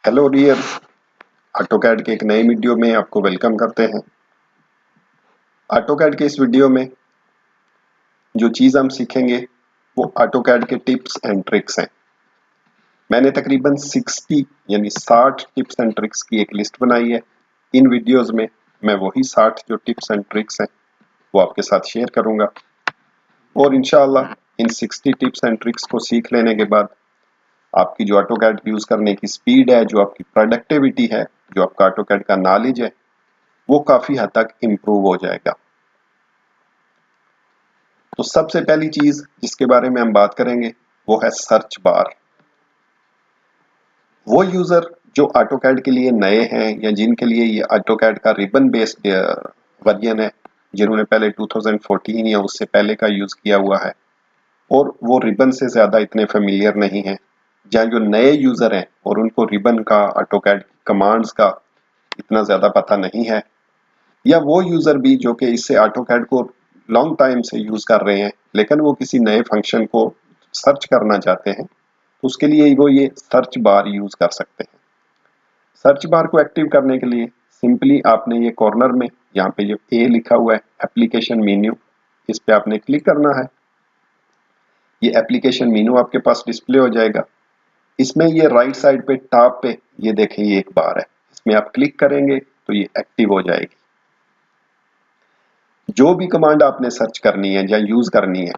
Hello dear, AutoCAD के एक नए वीडियो में आपको वेलकम करते हैं। ऑटोकैड के इस वीडियो में जो चीज़ हम सीखेंगे वो ऑटोकैड के टिप्स एंड ट्रिक्स हैं। मैंने तकरीबन 60 टिप्स एंड ट्रिक्स की एक लिस्ट बनाई है। इन वीडियोस में मैं वही 60 जो टिप्स एंड ट्रिक्स हैं वो आपके साथ शेयर करूंगा और इंशाअल्लाह इन 60 टिप्स एंड ट्रिक्स को सीख लेने के बाद आपकी जो ऑटोकैड यूज करने की स्पीड है, जो आपकी प्रोडक्टिविटी है, जो आपका ऑटोकैड का नॉलेज है, वो काफी हद तक इम्प्रूव हो जाएगा। तो सबसे पहली चीज जिसके बारे में हम बात करेंगे वो है सर्च बार। वो यूजर जो ऑटोकैड के लिए नए हैं या जिनके लिए ये ऑटोकैड का रिबन बेस्ड वर्जन है, जिन्होंने पहले 2014 या उससे पहले का यूज किया हुआ है और वो रिबन से ज्यादा इतने फेमिलियर नहीं है, या जो नए यूजर हैं और उनको रिबन का, ऑटोकैड कमांड्स का इतना ज्यादा पता नहीं है, या वो यूजर भी जो कि इससे ऑटोकैड को लॉन्ग टाइम से यूज कर रहे हैं लेकिन वो किसी नए फंक्शन को सर्च करना चाहते हैं, तो उसके लिए वो ये सर्च बार यूज कर सकते हैं। सर्च बार को एक्टिव करने के लिए सिंपली आपने ये कॉर्नर में यहाँ पे जो ए लिखा हुआ है एप्लीकेशन मेन्यू, इस पे आपने क्लिक करना है। ये एप्लीकेशन मेन्यू आपके पास डिस्प्ले हो जाएगा। इसमें ये राइट साइड पे टॉप पे ये देखें, ये एक बार है, इसमें आप क्लिक करेंगे तो ये एक्टिव हो जाएगी। जो भी कमांड आपने सर्च करनी है या यूज करनी है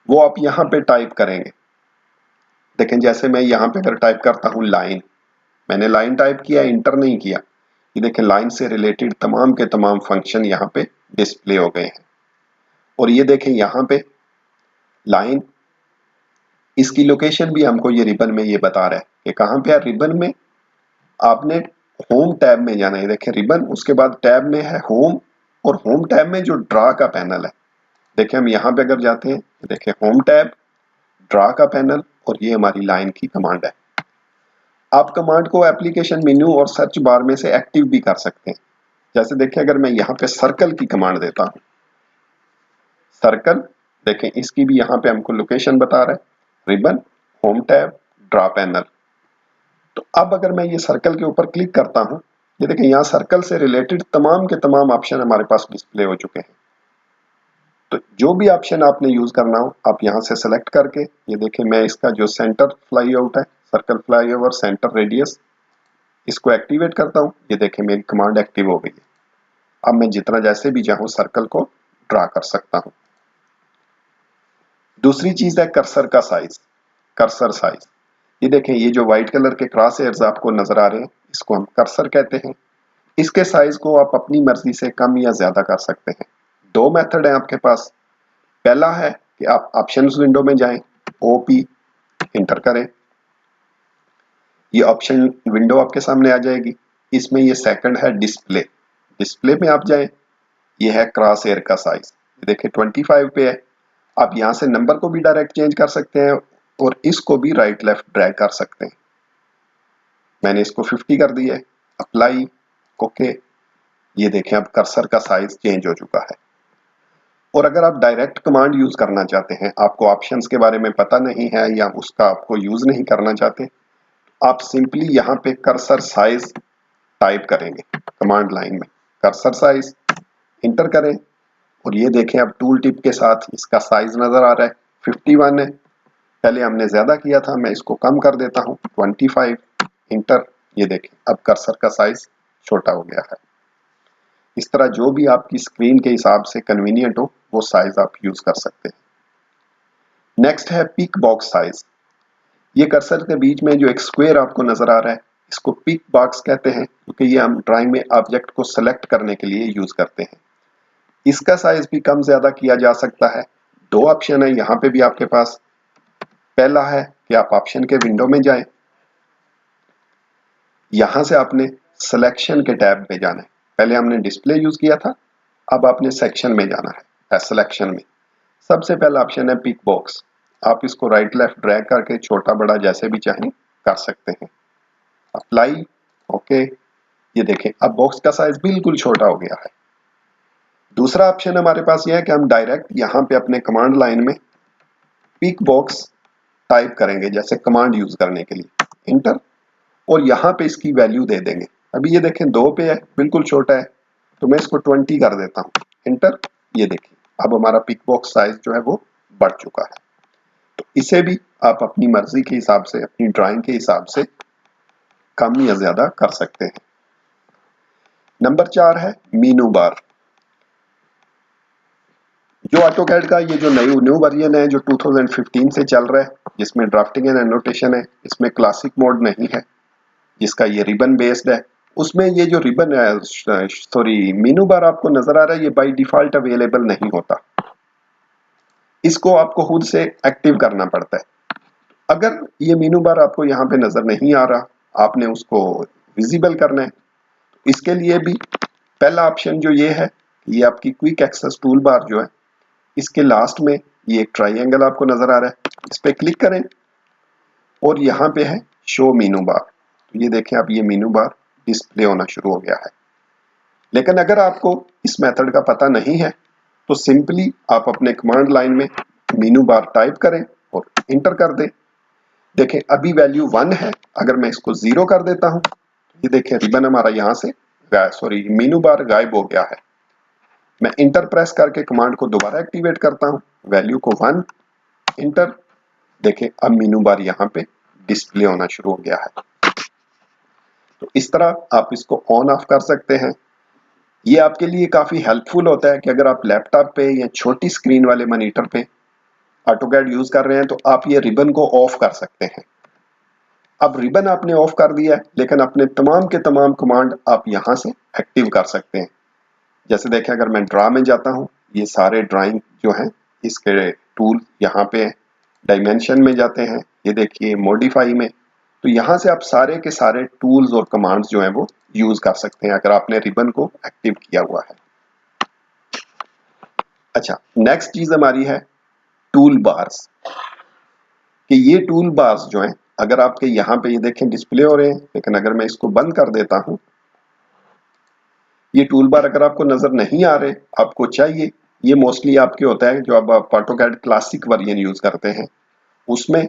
वो आप यहां पे टाइप करेंगे। देखें, जैसे मैं यहां पे अगर टाइप करता हूं लाइन, मैंने लाइन टाइप किया, इंटर नहीं किया, ये देखें लाइन से रिलेटेड तमाम के तमाम फंक्शन यहां पे डिस्प्ले हो गए हैं। और ये देखें यहां पे लाइन, इसकी लोकेशन भी हमको ये रिबन में ये बता रहा है कि कहां पे है। रिबन में आपने होम टैब में जाना है। देखें रिबन, उसके बाद टैब में है होम, और होम टैब में जो ड्रा का पैनल है, देखिए हम यहां पे अगर जाते हैं, देखिए होम टैब, ड्रा का पैनल, और ये हमारी लाइन की कमांड है। आप कमांड को एप्लीकेशन मेन्यू और सर्च बार में से एक्टिव भी कर सकते हैं। जैसे देखिए अगर मैं यहाँ पे सर्कल की कमांड देता हूं, सर्कल, देखें इसकी भी यहाँ पे हमको लोकेशन बता रहा है, ribbon, home tab, draw panel. तो अब अगर मैं ये सर्कल के ऊपर क्लिक करता हूं, ये देखें यहाँ सर्कल से रिलेटेड तमाम के तमाम ऑप्शन हमारे पास डिस्प्ले हो चुके हैं। तो जो भी ऑप्शन आपने यूज करना हो आप यहां से सेलेक्ट करके, ये देखें मैं इसका जो सेंटर फ्लाई आउट है, circle fly over centre radius, इसको एक्टिवेट करता हूं। ये देखें मेरी कमांड एक्टिव हो गई है। अब मैं जितना जैसे भी चाहूं सर्कल को ड्रा कर सकता हूं। दूसरी चीज है कर्सर का साइज, कर्सर साइज। ये देखें ये जो व्हाइट कलर के क्रॉस हेयर्स आपको नजर आ रहे हैं, इसको हम कर्सर कहते हैं। इसके साइज को आप अपनी मर्जी से कम या ज्यादा कर सकते हैं। दो मेथड है आपके पास। पहला है कि आप ऑप्शंस विंडो में जाएं, ओपी इंटर करें, ये ऑप्शन विंडो आपके सामने आ जाएगी। इसमें ये सेकंड है डिस्प्ले, डिस्प्ले में आप जाएं, ये है क्रॉस हेयर का साइज, देखिए 25 पे है। आप यहां से नंबर को भी डायरेक्ट चेंज कर सकते हैं और इसको भी राइट लेफ्ट ड्रैग कर सकते हैं। मैंने इसको 50 कर दिया है, अप्लाई, ओके। ये देखें अब कर्सर का साइज चेंज हो चुका है। और अगर आप डायरेक्ट कमांड यूज करना चाहते हैं, आपको ऑप्शंस के बारे में पता नहीं है या उसका आपको यूज नहीं करना चाहते, आप सिंपली यहाँ पे कर्सर साइज टाइप करेंगे कमांड लाइन में, कर्सर साइज इंटर करें, और ये देखें अब टूल टिप के साथ इसका साइज नजर आ रहा है 51 है। पहले हमने ज्यादा किया था, मैं इसको कम कर देता हूं 25, इंटर। ये देखें अब कर्सर का साइज छोटा हो गया है। इस तरह जो भी आपकी स्क्रीन के हिसाब से कन्वीनियंट हो वो साइज आप यूज कर सकते हैं। नेक्स्ट है पिक बॉक्स साइज। ये कर्सर के बीच में जो एक स्क्वायर आपको नजर आ रहा है, इसको पिक बॉक्स कहते हैं क्योंकि ये हम ड्राइंग में ऑब्जेक्ट को सेलेक्ट करने के लिए यूज करते हैं। इसका साइज भी कम ज्यादा किया जा सकता है। दो ऑप्शन है यहाँ पे भी आपके पास। पहला है कि आप ऑप्शन के विंडो में जाएं, यहां से आपने सिलेक्शन के टैब में जाना है। पहले हमने डिस्प्ले यूज किया था, अब आपने सेक्शन में जाना है। सिलेक्शन में सबसे पहला ऑप्शन है पिक बॉक्स। आप इसको राइट लेफ्ट ड्रैग करके छोटा बड़ा जैसे भी चाहें कर सकते हैं। Apply, okay. ये देखें अब बॉक्स का साइज बिल्कुल छोटा हो गया है। दूसरा ऑप्शन हमारे पास यह है कि हम डायरेक्ट यहां पे अपने कमांड लाइन में पिक बॉक्स टाइप करेंगे जैसे कमांड यूज करने के लिए, इंटर। और यहाँ पे इसकी वैल्यू दे देंगे। अभी ये देखें 2 पे है, बिल्कुल छोटा है, तो मैं इसको 20 कर देता हूँ, एंटर। ये देखिए अब हमारा पिक बॉक्स साइज जो है वो बढ़ चुका है। तो इसे भी आप अपनी मर्जी के हिसाब से, अपनी ड्राइंग के हिसाब से कम या ज्यादा कर सकते हैं। नंबर 4 है मीनू बार। जो ऑटोकैड का ये जो न्यू वर्जन है जो 2015 से चल रहा है, जिसमें ड्राफ्टिंग एंड एनोटेशन है, इसमें क्लासिक मोड नहीं है, जिसका ये रिबन बेस्ड है, उसमें ये जो रिबन मीनू बार आपको नजर आ रहा है, ये बाय डिफॉल्ट अवेलेबल नहीं होता, इसको आपको खुद से एक्टिव करना पड़ता है। अगर ये मीनू बार आपको यहाँ पे नजर नहीं आ रहा, आपने उसको विजिबल करना है, इसके लिए भी पहला ऑप्शन जो ये है, ये आपकी क्विक एक्सेस टूल बार जो है, इसके लास्ट में ये एक ट्राइंगल आपको नजर आ रहा है, इस पे क्लिक करें और यहाँ पे है शो मीनू बार। तो ये देखें अब ये मीनू बार डिस्प्ले होना शुरू हो गया है। लेकिन अगर आपको इस मेथड का पता नहीं है तो सिंपली आप अपने कमांड लाइन में मीनू बार टाइप करें और इंटर कर दें। देखें अभी वैल्यू 1 है, अगर मैं इसको 0 कर देता हूं, ये देखें रिबन हमारा यहां से मीनू बार गायब हो गया है। मैं इंटर प्रेस करके कमांड को दोबारा एक्टिवेट करता हूं, वैल्यू को 1, इंटर। देखें अब मीनू बार यहां पे डिस्प्ले होना शुरू हो गया है। तो इस तरह आप इसको ऑन ऑफ कर सकते हैं। ये आपके लिए काफी हेल्पफुल होता है कि अगर आप लैपटॉप पे या छोटी स्क्रीन वाले मॉनिटर पे ऑटोकैड यूज कर रहे हैं तो आप ये रिबन को ऑफ कर सकते हैं। अब रिबन आपने ऑफ कर दिया है, लेकिन अपने तमाम के तमाम कमांड आप यहां से एक्टिव कर सकते हैं। जैसे देखें अगर मैं ड्रा में जाता हूं, ये सारे ड्राइंग जो हैं इसके टूल यहाँ पे हैं। डायमेंशन में जाते हैं, ये देखिए मॉडिफाई में, तो यहां से आप सारे के सारे टूल्स और कमांड्स जो हैं वो यूज कर सकते हैं अगर आपने रिबन को एक्टिव किया हुआ है। अच्छा, नेक्स्ट चीज हमारी है टूल बार्स, कि ये टूल बार्स जो हैं अगर आपके यहाँ पे ये देखें डिस्प्ले हो रहे हैं, लेकिन अगर मैं इसको बंद कर देता हूं, ये टूल बार अगर आपको नजर नहीं आ रहे, आपको चाहिए, ये मोस्टली आपके होता है जो अब आप ऑटोकैड क्लासिक वर्जन यूज करते हैं उसमें।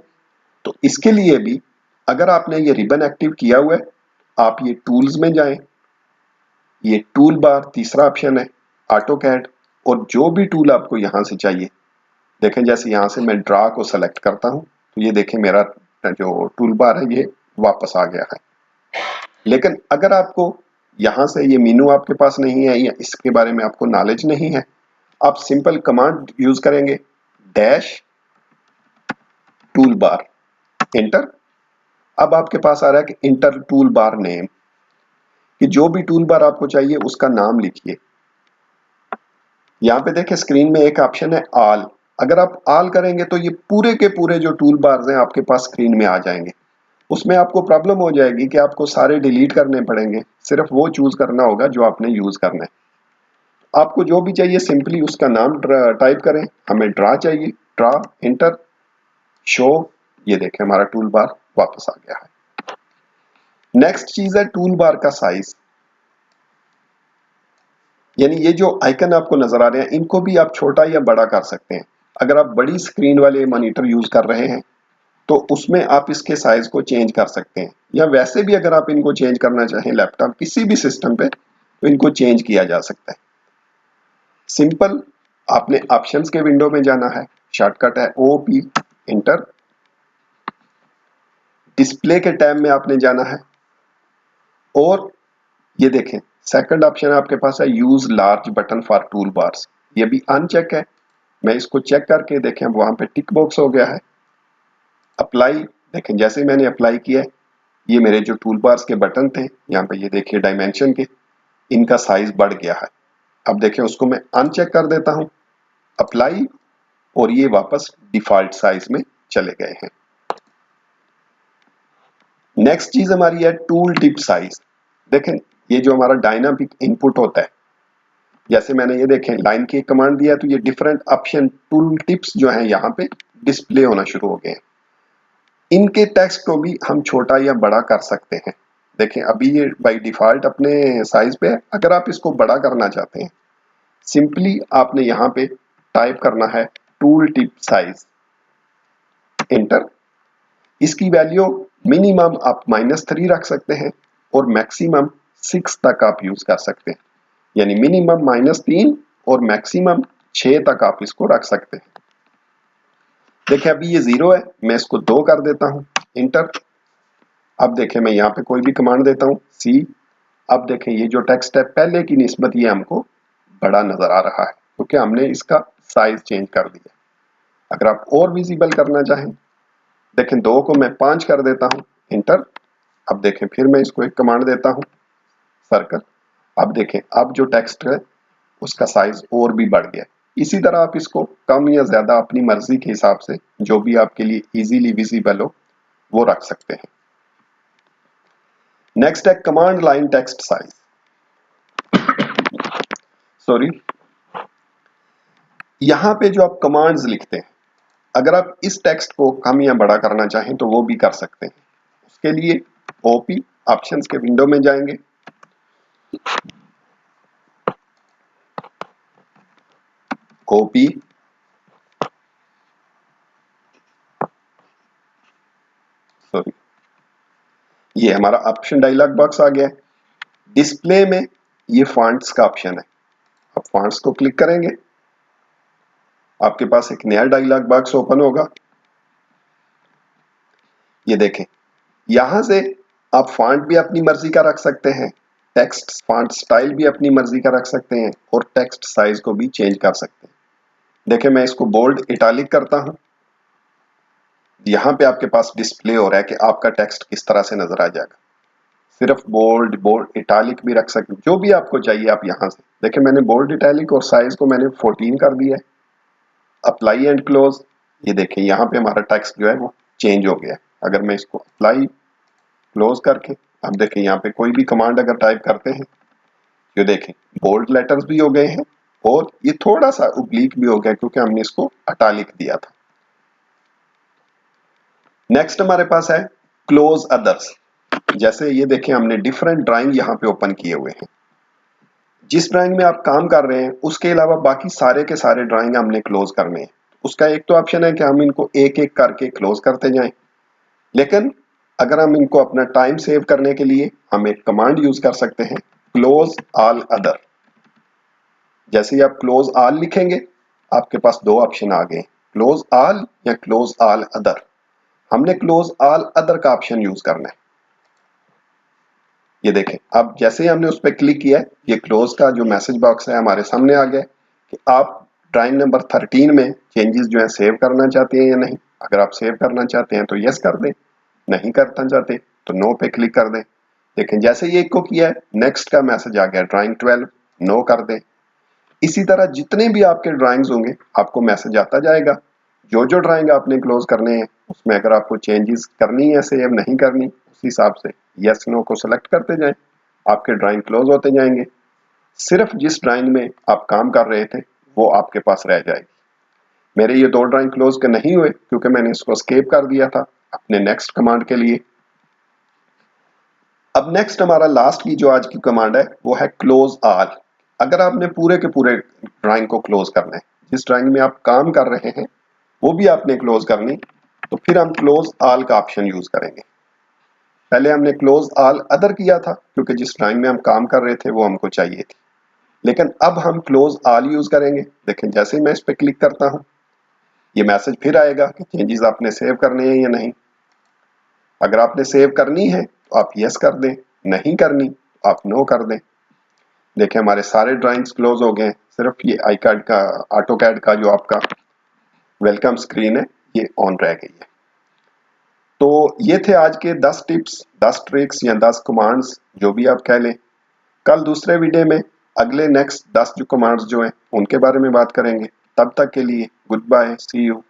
तो इसके लिए भी अगर आपने ये रिबन एक्टिव किया हुआ है, आप ये टूल्स में जाएं, ये टूल बार तीसरा ऑप्शन है ऑटोकैड, और जो भी टूल आपको यहां से चाहिए, देखें जैसे यहां से मैं ड्रा को सेलेक्ट करता हूं तो ये देखें मेरा जो टूल बार है ये वापस आ गया है। लेकिन अगर आपको यहां से ये मेनू आपके पास नहीं है या इसके बारे में आपको नॉलेज नहीं है, आप सिंपल कमांड यूज करेंगे डैश टूल बार, एंटर। अब आपके पास आ रहा है कि इंटर टूल बार नेम, कि जो भी टूल बार आपको चाहिए उसका नाम लिखिए। यहाँ पे देखें स्क्रीन में एक ऑप्शन है ऑल, अगर आप ऑल करेंगे तो ये पूरे के पूरे जो टूल बार्स हैं आपके पास स्क्रीन में आ जाएंगे। उसमें आपको प्रॉब्लम हो जाएगी कि आपको सारे डिलीट करने पड़ेंगे, सिर्फ वो चूज करना होगा जो आपने यूज करना है। आपको जो भी चाहिए सिंपली उसका नाम टाइप करें, हमें ड्रा चाहिए, ड्रा, एंटर, शो। ये देखें हमारा टूल बार वापस आ गया है। नेक्स्ट चीज है टूल बार का साइज, यानी ये जो आइकन आपको नजर आ रहे हैं इनको भी आप छोटा या बड़ा कर सकते हैं। अगर आप बड़ी स्क्रीन वाले मॉनिटर यूज कर रहे हैं तो उसमें आप इसके साइज को चेंज कर सकते हैं, या वैसे भी अगर आप इनको चेंज करना चाहें लैपटॉप किसी भी सिस्टम पे तो इनको चेंज किया जा सकता है। सिंपल आपने ऑप्शंस के विंडो में जाना है, शॉर्टकट है OP, इंटर। डिस्प्ले के टैब में आपने जाना है और ये देखें सेकंड ऑप्शन आपके पास है use large button for tool bars, ये भी अनचेक है। मैं इसको चेक करके देखें वहां पे टिक बॉक्स हो गया है। अप्लाई, देखें जैसे मैंने अप्लाई किया है ये मेरे जो टूल बार्स के बटन थे यहाँ पे ये देखिए डायमेंशन के, इनका साइज बढ़ गया है। अब देखें उसको मैं अनचेक कर देता हूं, अप्लाई, और ये वापस डिफॉल्ट साइज में चले गए हैं। नेक्स्ट चीज हमारी है टूल टिप साइज। देखें ये जो हमारा डायनामिक इनपुट होता है, जैसे मैंने ये देखें लाइन की कमांड दिया तो ये डिफरेंट ऑप्शन टूल टिप्स जो हैं यहाँ पे डिस्प्ले होना शुरू हो गए हैं। इनके टेक्स्ट को भी हम छोटा या बड़ा कर सकते हैं। देखें अभी ये बाय डिफॉल्ट अपने साइज पे है, अगर आप इसको बड़ा करना चाहते हैं सिंपली आपने यहाँ पे टाइप करना है टूल टिप साइज, एंटर। इसकी वैल्यू मिनिमम आप -3 रख सकते हैं और मैक्सिमम 6 तक आप यूज कर सकते हैं, यानी मिनिमम -3 और मैक्सिमम 6 तक आप इसको रख सकते हैं। देखिए अभी ये 0 है, मैं इसको 2 कर देता हूं, इंटर। अब देखें मैं यहाँ पे कोई भी कमांड देता हूं, सी। अब देखें ये जो टेक्स्ट है पहले की निस्बत ये हमको बड़ा नजर आ रहा है क्योंकि हमने इसका साइज चेंज कर दिया। अगर आप और विजिबल करना चाहें, देखें 2 को मैं 5 कर देता हूं, इंटर। अब देखें फिर मैं इसको एक कमांड देता हूं, सर्कल। अब देखें अब जो टेक्स्ट है उसका साइज और भी बढ़ गया। इसी तरह आप इसको कम या ज्यादा अपनी मर्जी के हिसाब से जो भी आपके लिए इजीली विजिबल हो वो रख सकते हैं। नेक्स्ट है command line text size. Sorry, यहां पे जो आप कमांड्स लिखते हैं, अगर आप इस टेक्स्ट को कम या बड़ा करना चाहें तो वो भी कर सकते हैं। उसके लिए ओपी ऑप्शंस के विंडो में जाएंगे, ओपी, सॉरी, ये हमारा ऑप्शन डायलॉग बॉक्स आ गया है। डिस्प्ले में ये फॉन्ट्स का ऑप्शन है, आप फॉन्ट्स को क्लिक करेंगे, आपके पास एक नया डायलॉग बॉक्स ओपन होगा। ये देखें यहां से आप फॉन्ट भी अपनी मर्जी का रख सकते हैं, टेक्स्ट फॉन्ट स्टाइल भी अपनी मर्जी का रख सकते हैं और टेक्स्ट साइज को भी चेंज कर सकते हैं। देखें मैं इसको बोल्ड इटैलिक करता हूं, यहां पे आपके पास डिस्प्ले हो रहा है कि आपका टेक्स्ट किस तरह से नजर आ जाएगा। सिर्फ बोल्ड, बोल्ड इटैलिक भी रख सकते, जो भी आपको चाहिए आप यहां से। देखें मैंने बोल्ड इटैलिक और साइज को मैंने 14 कर दिया है। अप्लाई एंड क्लोज, ये देखें यहाँ पे हमारा टेक्स्ट जो है वो चेंज हो गया है। अगर मैं इसको अप्लाई क्लोज करके, अब देखें यहाँ पे कोई भी कमांड अगर टाइप करते हैं, ये देखें बोल्ड लेटर्स भी हो गए हैं और ये थोड़ा सा ओब्लिक भी हो गया क्योंकि हमने इसको इटैलिक दिया था। नेक्स्ट हमारे पास है क्लोज अदर्स। जैसे ये देखें हमने डिफरेंट ड्राइंग यहाँ पे ओपन किए हुए हैं। जिस ड्राइंग में आप काम कर रहे हैं उसके अलावा बाकी सारे के सारे ड्राइंग हमने क्लोज करने हैं। उसका एक तो ऑप्शन है कि हम इनको एक एक करके क्लोज करते जाएं, लेकिन अगर हम इनको अपना टाइम सेव करने के लिए हम एक कमांड यूज कर सकते हैं, क्लोज ऑल अदर। जैसे ही आप क्लोज ऑल लिखेंगे आपके पास दो ऑप्शन आ गए, क्लोज ऑल या क्लोज ऑल अदर। हमने क्लोज ऑल अदर का ऑप्शन यूज करना है। ये देखें अब जैसे ही हमने उस पर क्लिक किया, ये क्लोज का जो मैसेज बॉक्स है हमारे सामने आ गया कि आप ड्राइंग नंबर 13 में चेंजेस जो है सेव करना चाहते हैं या नहीं। अगर आप सेव करना चाहते हैं तो यस कर दें, नहीं करना चाहते तो नो पे क्लिक कर दें। देखें जैसे ही एक को किया है नेक्स्ट का मैसेज आ गया, ड्राइंग 12 नो कर दें। इसी तरह जितने भी आपके ड्राइंग्स होंगे आपको मैसेज आता जाएगा। जो जो ड्राइंग आपने क्लोज करने हैं उसमें अगर आपको चेंजेस करनी है सेव नहीं करनी, उस हिसाब से यस नो को सिलेक्ट करते जाएं, आपके ड्राइंग क्लोज होते जाएंगे। सिर्फ जिस ड्राइंग में आप काम कर रहे थे वो आपके पास रह जाएगी। मेरे ये दो ड्राइंग क्लोज के नहीं हुए क्योंकि मैंने इसको एस्केप कर दिया था अपने नेक्स्ट कमांड के लिए। अब नेक्स्ट हमारा लास्ट की जो आज की कमांड है वो है क्लोज ऑल। अगर आपने पूरे के पूरे ड्राइंग को क्लोज करना है, जिस ड्राइंग में आप काम कर रहे हैं वो भी आपने क्लोज करनी, तो फिर हम क्लोज ऑल का ऑप्शन यूज करेंगे। पहले हमने क्लोज ऑल अदर किया था क्योंकि जिस ड्राइंग में हम काम कर रहे थे वो हमको चाहिए थी, लेकिन अब हम क्लोज ऑल यूज करेंगे। देखें जैसे ही मैं इस पर क्लिक करता हूं ये मैसेज फिर आएगा कि चेंजेस आपने सेव करने हैं या नहीं। अगर आपने सेव करनी है तो आप यस कर दें, नहीं करनी तो आप नो कर दें। देखें हमारे सारे ड्राइंग्स क्लोज हो गए, सिर्फ ये आई कार्ड का ऑटो कैड का जो आपका वेलकम स्क्रीन है ये ऑन रह गई है। तो ये थे आज के 10 टिप्स, 10 ट्रिक्स या 10 कमांड्स जो भी आप कह लें। कल दूसरे वीडियो में अगले नेक्स्ट 10 जो कमांड्स जो हैं उनके बारे में बात करेंगे। तब तक के लिए गुड बाय, सी यू।